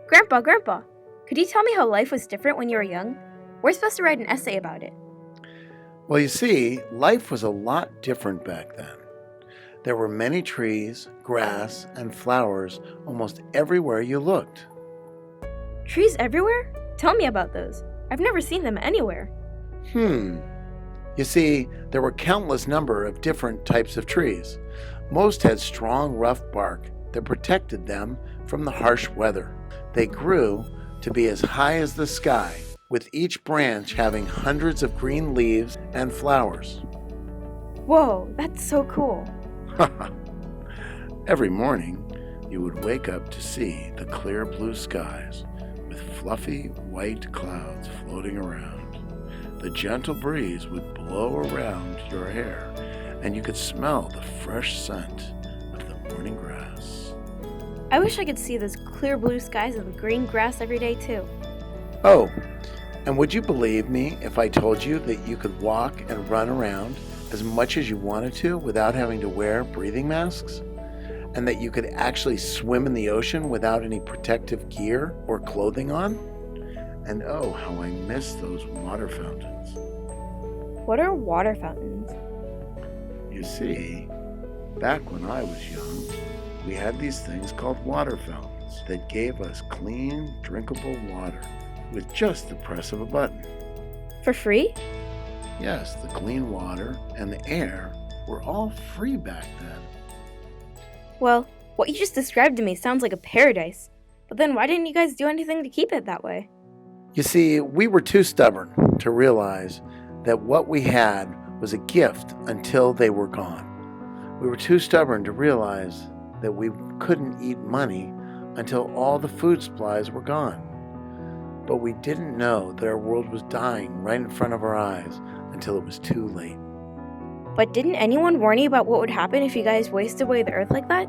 Grandpa, could you tell me how life was different when you were young? We're supposed to write an essay about it. Well, you see, life was a lot different back then. There were many trees, grass, and flowers almost everywhere you looked. Trees everywhere? Tell me about those. I've never seen them anywhere. You see, there were countless number of different types of trees. Most had strong, rough bark that protected them from the harsh weather. They grew to be as high as the sky, with each branch having hundreds of green leaves and flowers. Whoa, that's so cool. Every morning, you would wake up to see the clear blue skies with fluffy white clouds floating around. The gentle breeze would blow around your hair, and you could smell the fresh scent of the morning grass. I wish I could see those clear blue skies and the green grass every day too. Oh, and would you believe me if I told you that you could walk and run around as much as you wanted to without having to wear breathing masks? And that you could actually swim in the ocean without any protective gear or clothing on? And oh, how I miss those water fountains. What are water fountains? You see, back when I was young, we had these things called water fountains that gave us clean, drinkable water with just the press of a button. For free? Yes, the clean water and the air were all free back then. Well, what you just described to me sounds like a paradise. But then why didn't you guys do anything to keep it that way? You see, we were too stubborn to realize that what we had was a gift until they were gone. We were too stubborn to realize that we couldn't eat money until all the food supplies were gone. But we didn't know that our world was dying right in front of our eyes until it was too late. But didn't anyone warn you about what would happen if you guys wasted away the earth like that?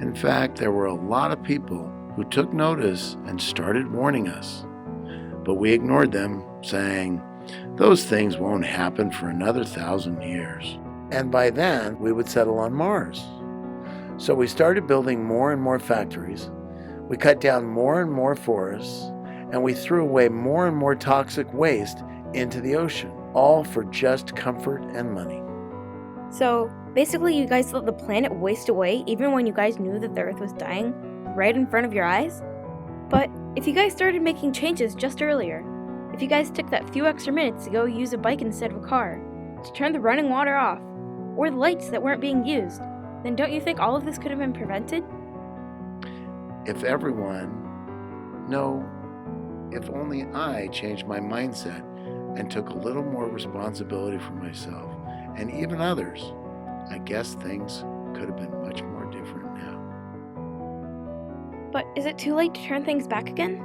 In fact, there were a lot of people who took notice and started warning us. But we ignored them, saying, "Those things won't happen for another 1,000 years." And by then, we would settle on Mars. So we started building more and more factories. We cut down more and more forests, and we threw away more and more toxic waste into the ocean, all for just comfort and money. So, basically you guys let the planet waste away even when you guys knew that the earth was dying, right in front of your eyes? But if you guys started making changes just earlier, if you guys took that few extra minutes to go use a bike instead of a car, to turn the running water off, or the lights that weren't being used, then don't you think all of this could have been prevented? If only I changed my mindset and took a little more responsibility for myself and even others, I guess things could have been much more different now. But is it too late to turn things back again?